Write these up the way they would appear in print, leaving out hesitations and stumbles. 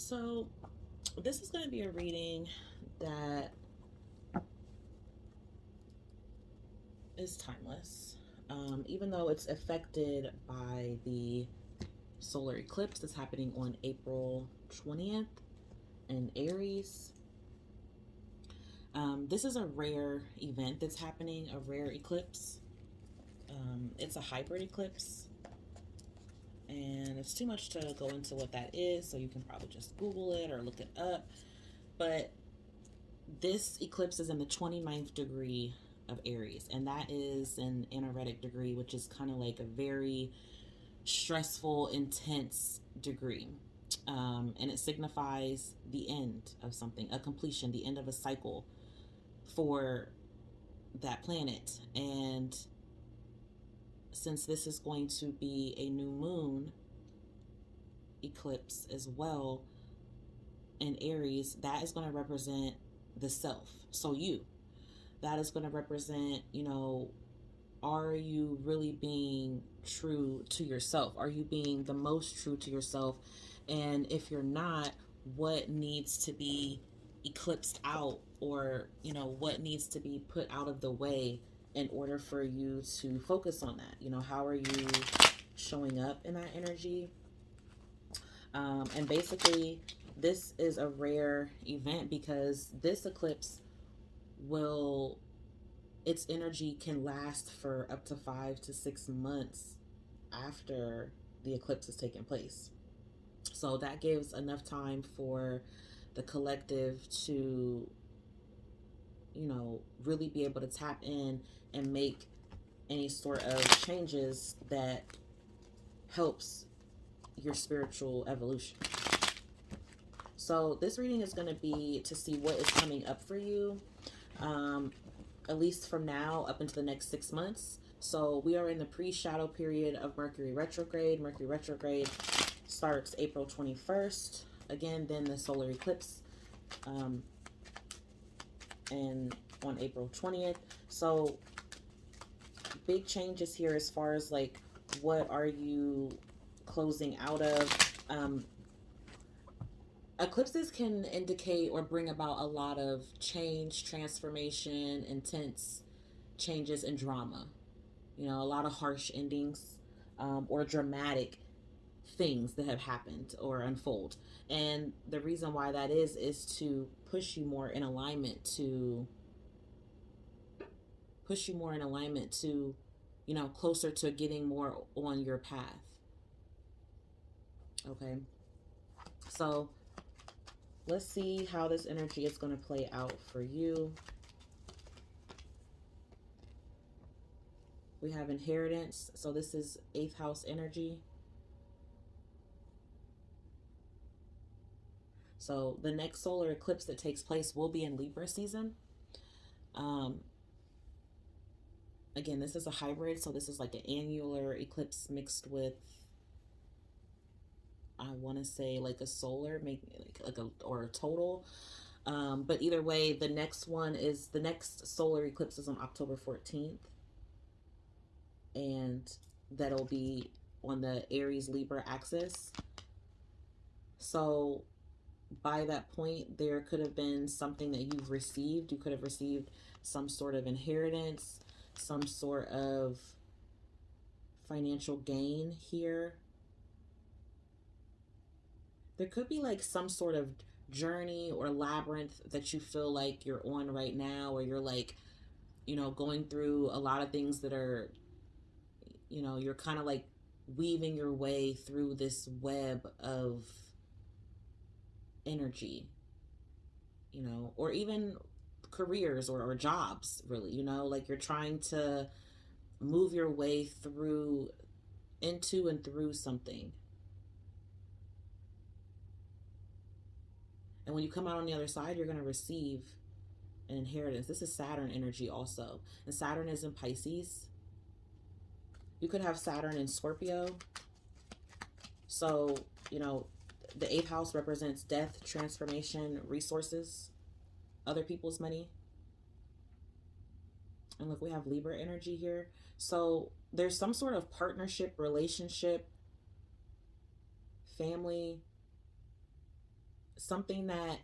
So, this is going to be a reading that is timeless. Even though it's affected by the solar eclipse that's happening on April 20th in Aries. This is a rare event that's happening, a rare eclipse. It's a hybrid eclipse, and it's too much to go into what that is, so you can probably just Google it or look it up. But this eclipse is in the 29th degree of Aries, and that is an anaretic degree, which is kind of like a very stressful, intense degree. And it signifies the end of something, a completion, the end of a cycle for that planet. And since this is going to be a new moon eclipse as well in Aries, that is going to represent the self. So, that is going to represent, are you really being true to yourself? Are you being the most true to yourself? And if you're not, what needs to be eclipsed out, or what needs to be put out of the way in order for you to focus on that? How are you showing up in that energy? And basically, this is a rare event because this eclipse will, its energy can last for up to 5 to 6 months after the eclipse has taken place. So that gives enough time for the collective to, really be able to tap in and make any sort of changes that helps your spiritual evolution. So this reading is going to be to see what is coming up for you, at least from now up into the next 6 months. So we are in the pre-shadow period of Mercury retrograde. Mercury retrograde starts April 21st. Again, then the solar eclipse, and on April 20th. So big changes here as far as like what are you closing out of. Eclipses can indicate or bring about a lot of change, transformation, intense changes, and drama. A lot of harsh endings, or dramatic things that have happened or unfold. And the reason why that is to push you more in alignment to closer to getting more on your path. Okay. So let's see how this energy is going to play out for you. We have inheritance. So this is 8th house energy. So the next solar eclipse that takes place will be in Libra season. Again, this is a hybrid. So this is like an annular eclipse mixed with, I want to say, like a solar, maybe like a, or a total. But either way, the next solar eclipse is on October 14th. And that'll be on the Aries Libra axis. So by that point, there could have been something that you've received. You could have received some sort of inheritance, some sort of financial gain here. There could be like some sort of journey or labyrinth that you feel like you're on right now, or you're like, going through a lot of things that are, you're kind of like weaving your way through this web of energy, or even careers or jobs, really, like you're trying to move your way through, into and through something. And when you come out on the other side, you're going to receive an inheritance. This is Saturn energy also. And Saturn is in Pisces. You could have Saturn in Scorpio. So, the 8th house represents death, transformation, resources, other people's money. And look, we have Libra energy here. So there's some sort of partnership, relationship, family, something that,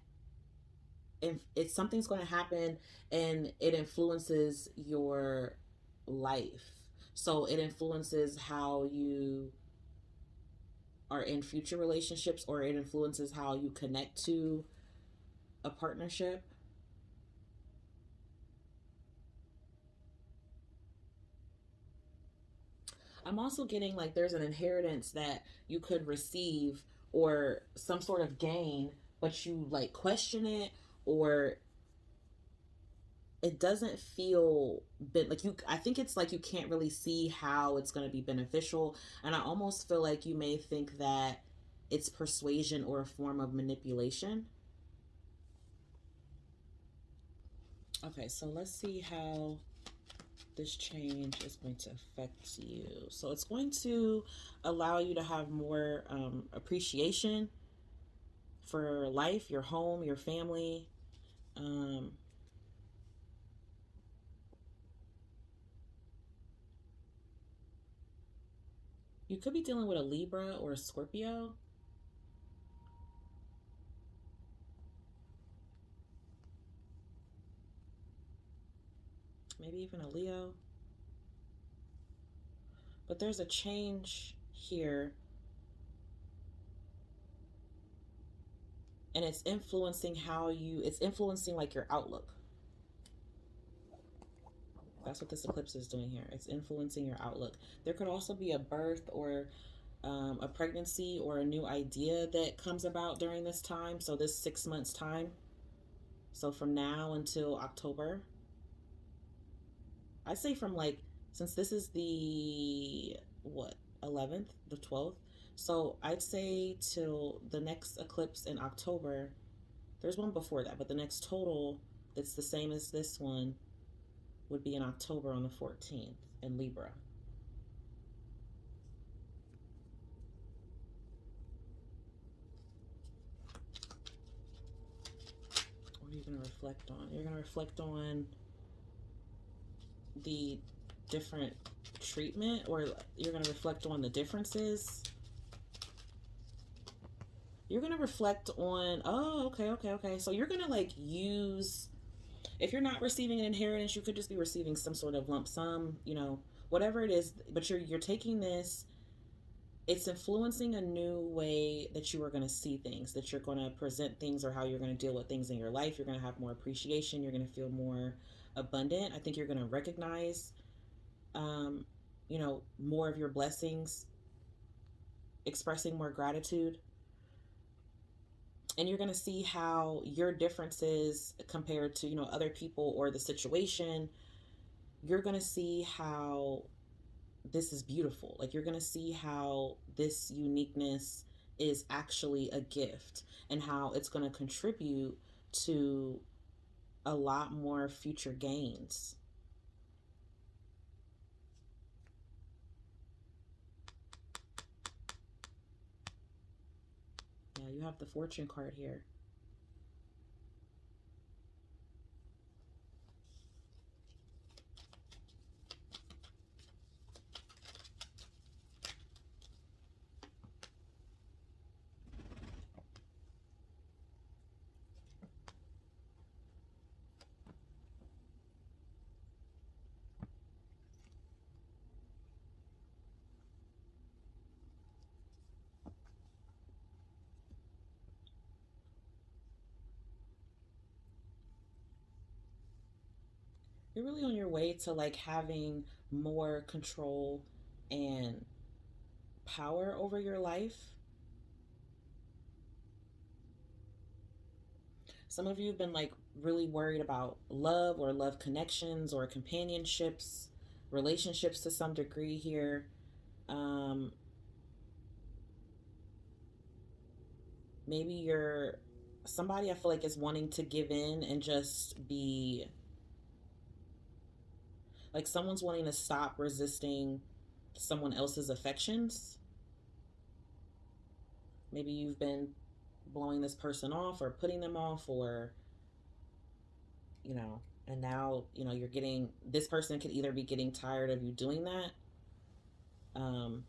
if it's something's going to happen and it influences your life. So it influences how you are in future relationships, or it influences how you connect to a partnership. I'm also getting like there's an inheritance that you could receive, or some sort of gain, but you like question it, or it doesn't feel like you, I think it's like you can't really see how it's going to be beneficial, and I almost feel like you may think that it's persuasion or a form of manipulation. Okay, so let's see how this change is going to affect you. So it's going to allow you to have more appreciation for life, your home, your family. Um, you could be dealing with a Libra or a Scorpio, maybe even a Leo. But there's a change here, and it's influencing it's influencing like your outlook. That's what this eclipse is doing here. It's influencing your outlook. There could also be a birth, or a pregnancy, or a new idea that comes about during this time. So this 6 months time. So from now until October, I say from like, since this is the what, 11th, the 12th. So I'd say till the next eclipse in October. There's one before that, but the next total that's the same as this one would be in October on the 14th in Libra. What are you going to reflect on? You're going to reflect on the different treatment, or you're going to reflect on the differences. You're going to reflect on, oh, okay. So you're going to like use, if you're not receiving an inheritance, you could just be receiving some sort of lump sum, whatever it is, but you're taking this, it's influencing a new way that you are going to see things, that you're going to present things, or how you're going to deal with things in your life. You're going to have more appreciation. You're going to feel more abundant. I think you're going to recognize, more of your blessings, expressing more gratitude. And you're going to see how your differences compared to, other people or the situation, you're going to see how this is beautiful. Like you're going to see how this uniqueness is actually a gift, and how it's going to contribute to a lot more future gains. Yeah, you have the fortune card here. You're really on your way to like having more control and power over your life. Some of you have been like really worried about love, or love connections, or companionships, relationships to some degree here. Um, Maybe you're somebody, I feel like, is wanting to give in and just be like, someone's wanting to stop resisting someone else's affections. Maybe you've been blowing this person off, or putting them off, or and now you're getting, this person could either be getting tired of you doing that. um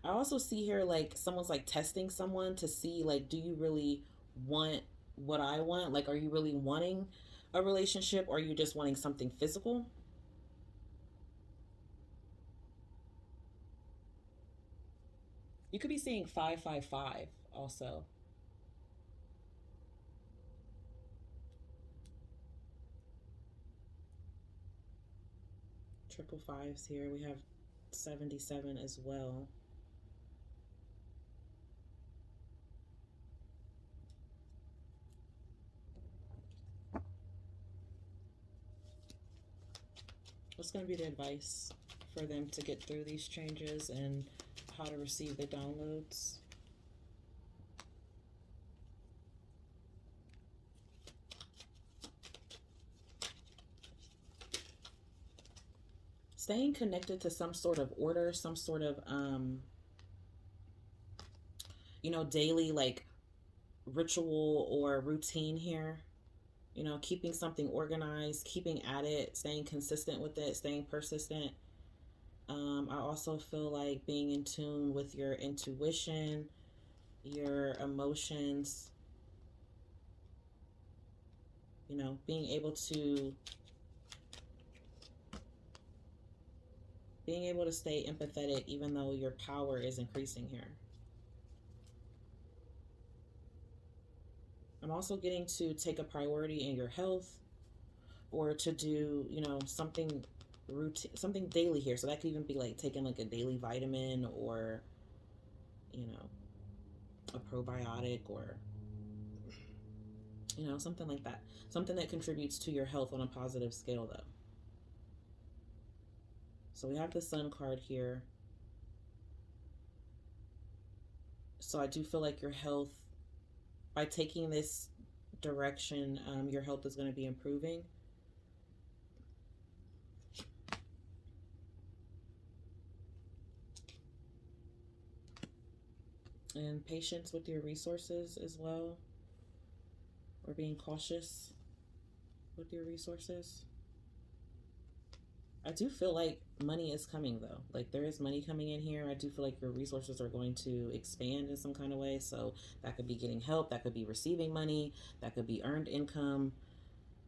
I also see here like someone's like testing someone to see like, do you really want what I want? Like, are you really wanting a relationship, or are you just wanting something physical? You could be seeing 555 also. Triple fives here. We have 77 as well. What's going to be the advice for them to get through these changes and how to receive the downloads? Staying connected to some sort of order, some sort of daily like ritual or routine here. Keeping something organized, keeping at it, staying consistent with it, staying persistent. I also feel like being in tune with your intuition, your emotions, being able to stay empathetic even though your power is increasing here. I'm also getting to take a priority in your health, or to do, something routine, something daily here. So that could even be like taking like a daily vitamin, or, you know, a probiotic, or, something like that. Something that contributes to your health on a positive scale, though. So we have the Sun card here. So I do feel like your health, by taking this direction, your health is going to be improving. And patience with your resources as well, or being cautious with your resources. I do feel like money is coming, though. Like, there is money coming in here. I do feel like your resources are going to expand in some kind of way. So that could be getting help, that could be receiving money, that could be earned income,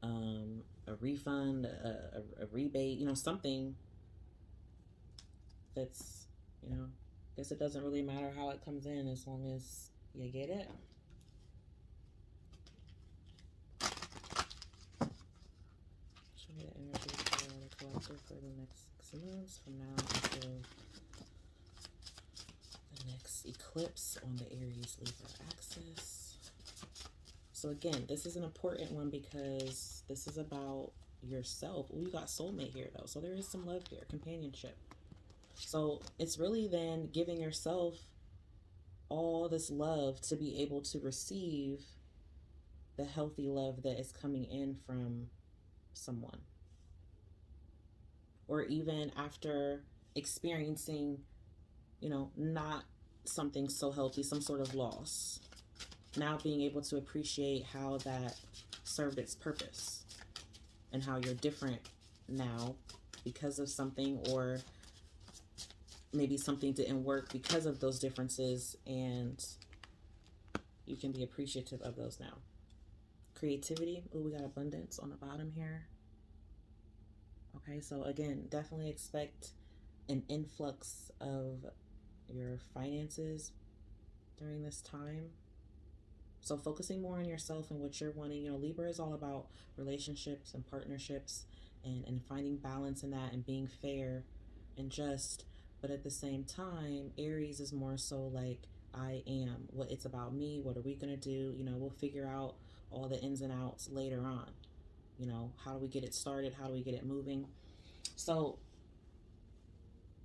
a refund, a rebate, something that's, I guess it doesn't really matter how it comes in as long as you get it. Show me the energy for the collector for the next 6 months from now until the next eclipse on the Aries Libra axis. So again, this is an important one because this is about yourself. Oh, you got soulmate here though. So there is some love here, companionship. So it's really then giving yourself all this love to be able to receive the healthy love that is coming in from someone. Or even after experiencing, not something so healthy, some sort of loss. Now being able to appreciate how that served its purpose and how you're different now because of something, or maybe something didn't work because of those differences, and you can be appreciative of those now. Creativity. Oh, we got abundance on the bottom here. Okay, so again, definitely expect an influx of your finances during this time. So focusing more on yourself and what you're wanting. Libra is all about relationships and partnerships, and finding balance in that, and being fair and just. But at the same time, Aries is more so like, I am. What it's about me. What are we going to do? We'll figure out all the ins and outs later on. How do we get it started? How do we get it moving? So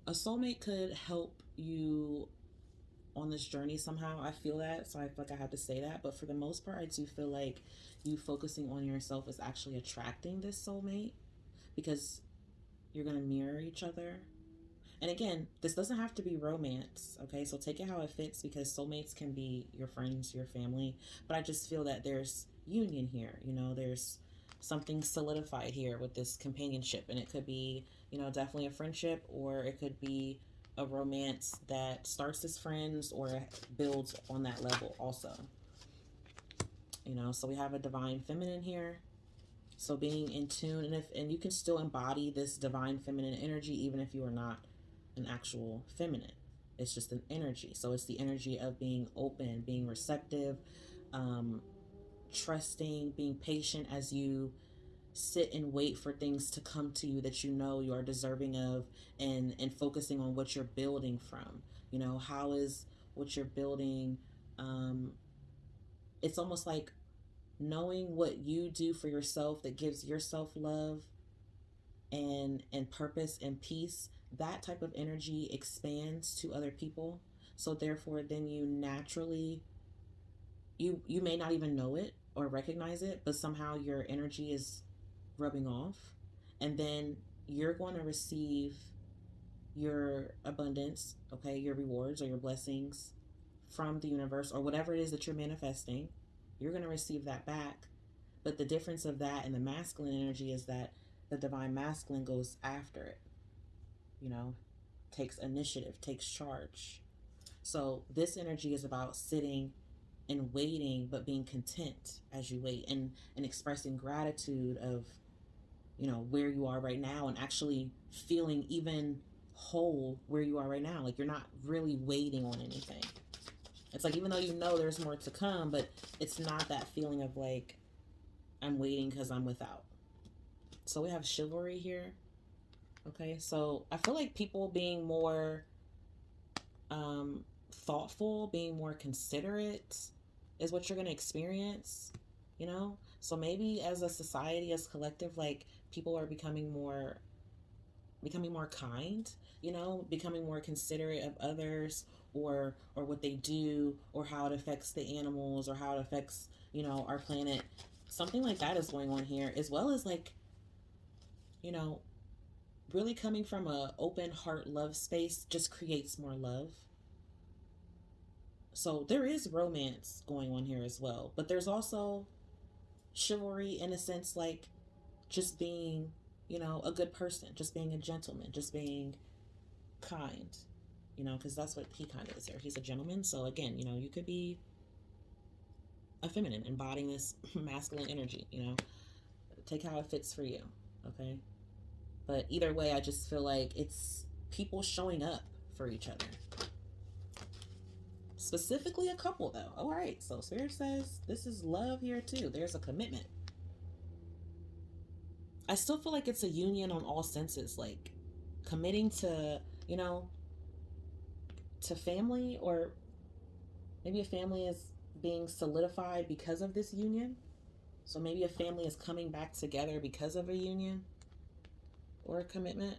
a soulmate could help you on this journey somehow. I feel that, so I feel like I have to say that. But for the most part, I do feel like you focusing on yourself is actually attracting this soulmate, because you're going to mirror each other. And again, this doesn't have to be romance, okay? So take it how it fits, because soulmates can be your friends, your family. But I just feel that there's union here. There's something solidified here with this companionship. And it could be, definitely a friendship, or it could be, a romance that starts as friends or builds on that level also. So we have a divine feminine here. So being in tune, and you can still embody this divine feminine energy even if you are not an actual feminine. It's just an energy. So it's the energy of being open, being receptive, um, trusting, being patient as you sit and wait for things to come to you that you know you are deserving of, and focusing on what you're building from. How is what you're building, um, it's almost like knowing what you do for yourself that gives yourself love and purpose and peace. That type of energy expands to other people. So therefore then you naturally, you may not even know it or recognize it, but somehow your energy is rubbing off, and then you're going to receive your abundance, okay, your rewards or your blessings from the universe or whatever it is that you're manifesting. You're going to receive that back. But the difference of that and the masculine energy is that the divine masculine goes after it, you know, takes initiative, takes charge. So this energy is about sitting and waiting, but being content as you wait, and expressing gratitude of, where you are right now, and actually feeling even whole where you are right now. Like you're not really waiting on anything. It's like, even though there's more to come, but it's not that feeling of like, I'm waiting because I'm without. So we have chivalry here. Okay, so I feel like people being more thoughtful, being more considerate is what you're going to experience, So maybe as a society, as collective, like people are becoming more kind, becoming more considerate of others, or what they do, or how it affects the animals, or how it affects, our planet. Something like that is going on here, as well as like, you know, really coming from a open heart love space just creates more love. So there is romance going on here as well, but there's also chivalry in a sense, like just being, a good person, just being a gentleman, just being kind, because that's what he kind of is there. He's a gentleman. So again, you could be a feminine embodying this masculine energy, take how it fits for you. Okay. But either way, I just feel like it's people showing up for each other. Specifically a couple though. All right. So Spirit says this is love here too. There's a commitment. I still feel like it's a union on all senses, like committing to, to family, or maybe a family is being solidified because of this union. So maybe a family is coming back together because of a union or a commitment.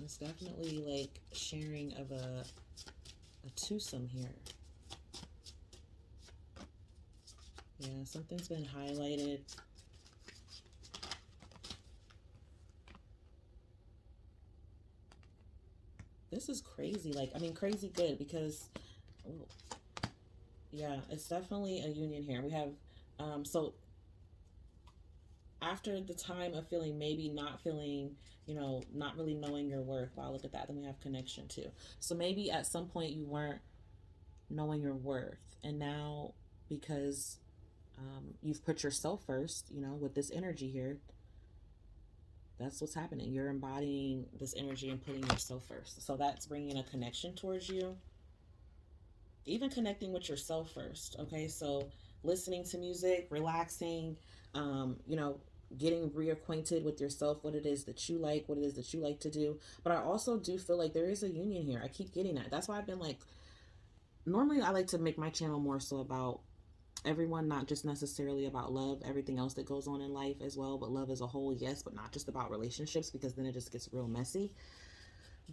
It's definitely like sharing of a twosome here. Yeah, something's been highlighted. This is crazy. Like, I mean, crazy good, because, yeah, it's definitely a union here. We have, so after the time of feeling, maybe not feeling, not really knowing your worth. Wow, look at that. Then we have connection too. So maybe at some point you weren't knowing your worth. And now, because you've put yourself first, with this energy here, that's what's happening. You're embodying this energy and putting yourself first. So that's bringing a connection towards you. Even connecting with yourself first. Okay, so listening to music, relaxing, getting reacquainted with yourself, what it is that you like, what it is that you like to do. But I also do feel like there is a union here. I keep getting that. That's why I've been like, normally I like to make my channel more so about everyone, not just necessarily about love, everything else that goes on in life as well, but love as a whole, yes, but not just about relationships, because then it just gets real messy.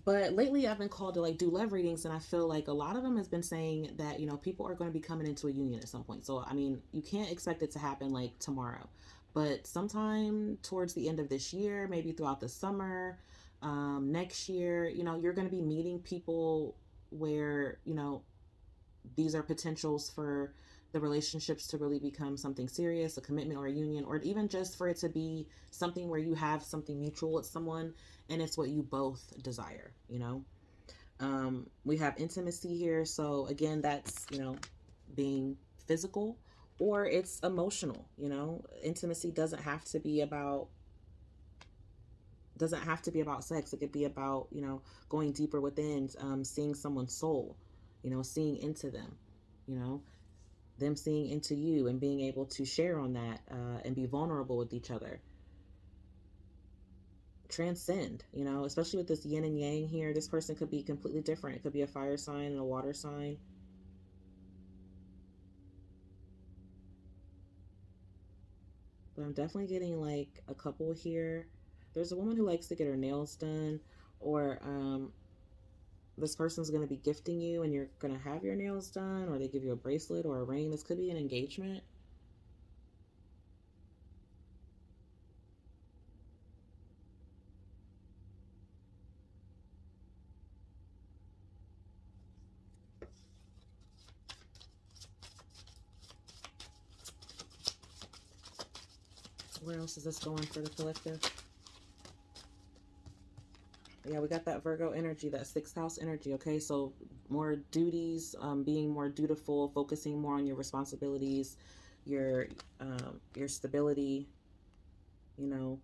But lately I've been called to like do love readings, and I feel like a lot of them has been saying that, people are going to be coming into a union at some point. So I mean, you can't expect it to happen like tomorrow, but sometime towards the end of this year, maybe throughout the summer, next year, you're going to be meeting people where, these are potentials for, the relationships to really become something serious, a commitment or a union, or even just for it to be something where you have something mutual with someone and it's what you both desire, you know? We have intimacy here. So again, that's, being physical or it's emotional, intimacy doesn't have to be about sex. It could be about, going deeper within, seeing someone's soul, seeing into them, you know, them seeing into you and being able to share on that, and be vulnerable with each other. Transcend, especially with this yin and yang here. This person could be completely different. It could be a fire sign and a water sign. But I'm definitely getting like a couple here. There's a woman who likes to get her nails done, or this person's going to be gifting you and you're going to have your nails done, or they give you a bracelet or a ring. This could be an engagement. Where else is this going for the collective? Yeah, we got that Virgo energy, that sixth house energy. Okay, so more duties, being more dutiful, focusing more on your responsibilities, your stability. You know,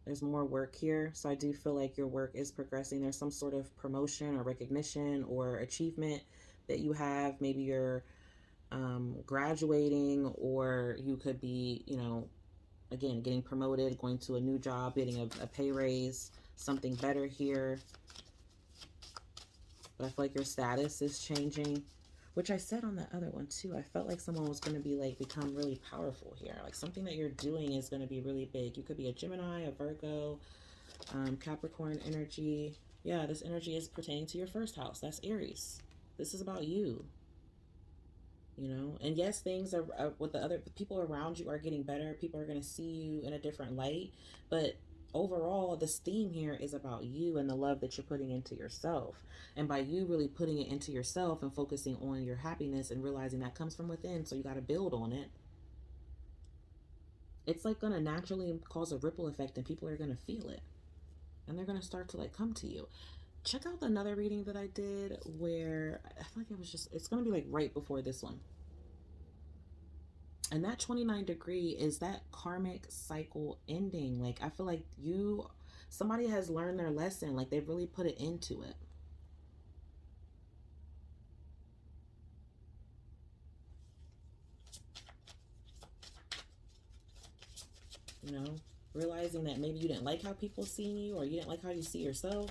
there's more work here, so I do feel like your work is progressing. There's some sort of promotion or recognition or achievement that you have. Maybe you're graduating, or you could be, again, getting promoted, going to a new job, getting a pay raise, something better here. But I feel like your status is changing, which I said on that other one too. I felt like someone was going to be like become really powerful here. Like something that you're doing is going to be really big. You could be a Gemini, a Virgo, Capricorn energy. Yeah, this energy is pertaining to your first house. That's Aries. This is about you. And yes, things are with the other people around you are getting better. People are going to see you in a different light, but overall this theme here is about you and the love that you're putting into yourself. And by you really putting it into yourself and focusing on your happiness and realizing that comes from within, so you got to build on it, it's like going to naturally cause a ripple effect and people are going to feel it and they're going to start to like come to you. Check out another reading that I did where I feel like it's going to be like right before this one. And that 29-degree is that karmic cycle ending. Like, I feel like somebody has learned their lesson. Like, they've really put it into it. You know, realizing that maybe you didn't like how people see you, or you didn't like how you see yourself.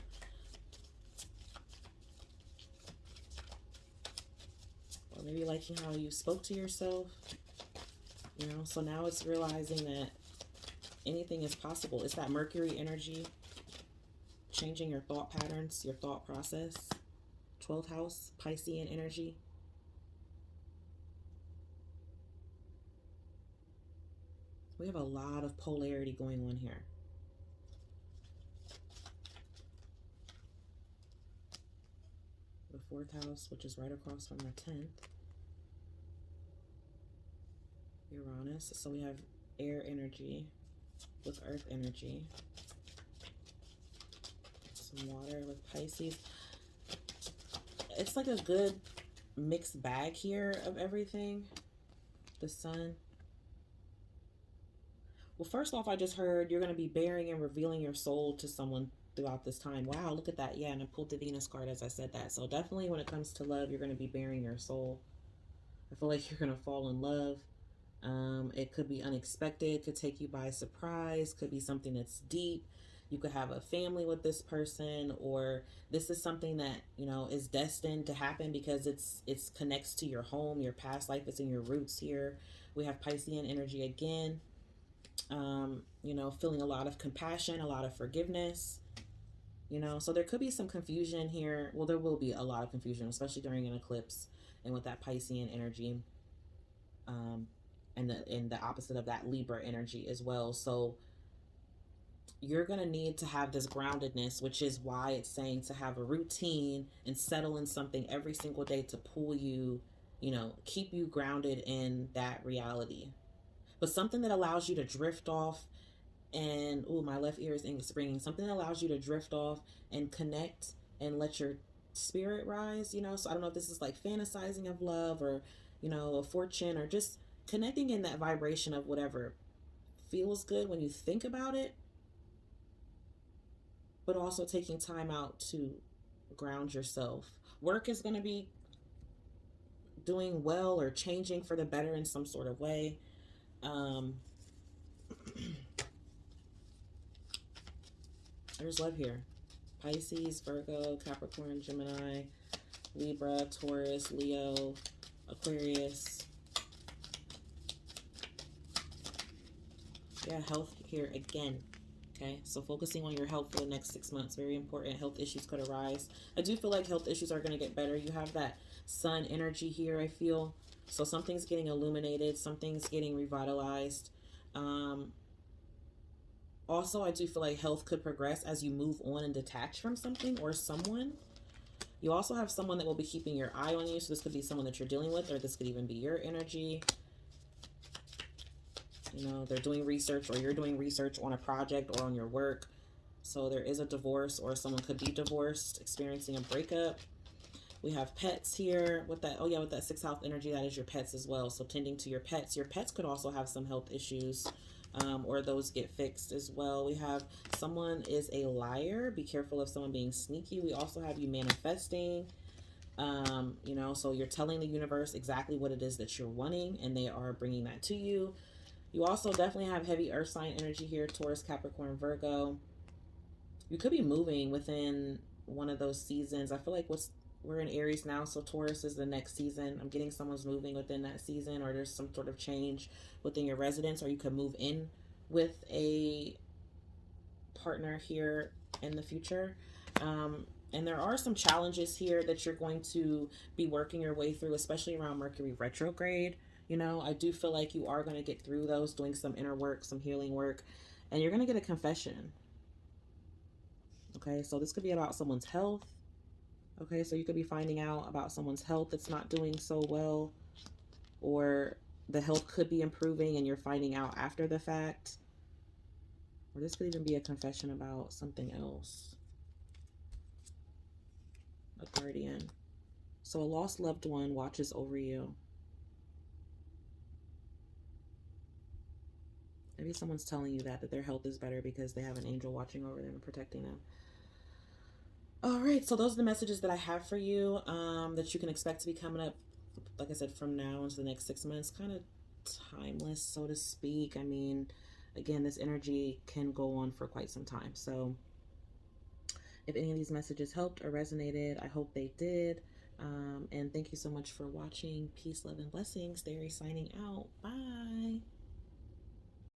Or maybe liking how you spoke to yourself. So now it's realizing that anything is possible. It's that Mercury energy, changing your thought patterns, your thought process. 12th house, Piscean energy. We have a lot of polarity going on here. The 4th house, which is right across from the 10th. Uranus. So we have air energy with earth energy. Some water with Pisces. It's like a good mixed bag here of everything. The sun. Well, first off, I just heard you're going to be bearing and revealing your soul to someone throughout this time. Wow, look at that. Yeah, and I pulled the Venus card as I said that. So definitely when it comes to love, you're going to be bearing your soul. I feel like you're going to fall in love. It could be unexpected, could take you by surprise, could be something that's deep. You could have a family with this person, or this is something that is destined to happen because it's connects to your home, your past life. It's in your roots here. We have Piscean energy again. Feeling a lot of compassion, a lot of forgiveness. So there could be some confusion here. Well, there will be a lot of confusion, especially during an eclipse and with that Piscean energy. And the opposite of that, Libra energy as well. So you're going to need to have this groundedness, which is why it's saying to have a routine and settle in something every single day to pull you keep you grounded in that reality. But something that allows you to drift off and, oh, my left ear is ringing. Something that allows you to drift off and connect and let your spirit rise. So I don't know if this is like fantasizing of love or, a fortune, or just connecting in that vibration of whatever feels good when you think about it, but also taking time out to ground yourself. Work is going to be doing well or changing for the better in some sort of way. There's love here. Pisces, Virgo, Capricorn, Gemini, Libra, Taurus, Leo, Aquarius. Yeah, health here again. Okay, so focusing on your health for the next 6 months, very important. Health issues could arise. I do feel like health issues are going to get better. You have that sun energy here, I feel. So something's getting illuminated, something's getting revitalized. Also, I do feel like health could progress as you move on and detach from something or someone. You also have someone that will be keeping your eye on you. So this could be someone that you're dealing with, or this could even be your energy. They're doing research, or you're doing research on a project or on your work. So there is a divorce, or someone could be divorced, experiencing a breakup. We have pets here with that. Oh yeah, with that sixth house energy, that is your pets as well. So tending to your pets. Your pets could also have some health issues, or those get fixed as well. We have someone is a liar. Be careful of someone being sneaky. We also have you manifesting. So you're telling the universe exactly what it is that you're wanting, and they are bringing that to you. You also definitely have heavy earth sign energy here, Taurus, Capricorn, Virgo. You could be moving within one of those seasons. I feel like we're in Aries now, so Taurus is the next season. I'm getting someone's moving within that season, or there's some sort of change within your residence, or you could move in with a partner here in the future. And there are some challenges here that you're going to be working your way through, especially around Mercury retrograde. I do feel like you are going to get through those, doing some inner work, some healing work, and you're going to get a confession. Okay, so this could be about someone's health. Okay, so you could be finding out about someone's health that's not doing so well, or the health could be improving and you're finding out after the fact. Or this could even be a confession about something else. A guardian. So a lost loved one watches over you. Maybe someone's telling you that their health is better because they have an angel watching over them and protecting them. All right, so those are the messages that I have for you, that you can expect to be coming up, like I said, from now into the next 6 months. Kind of timeless, so to speak. I mean, again, this energy can go on for quite some time. So if any of these messages helped or resonated, I hope they did. And thank you so much for watching. Peace, love, and blessings. Aries signing out. Bye.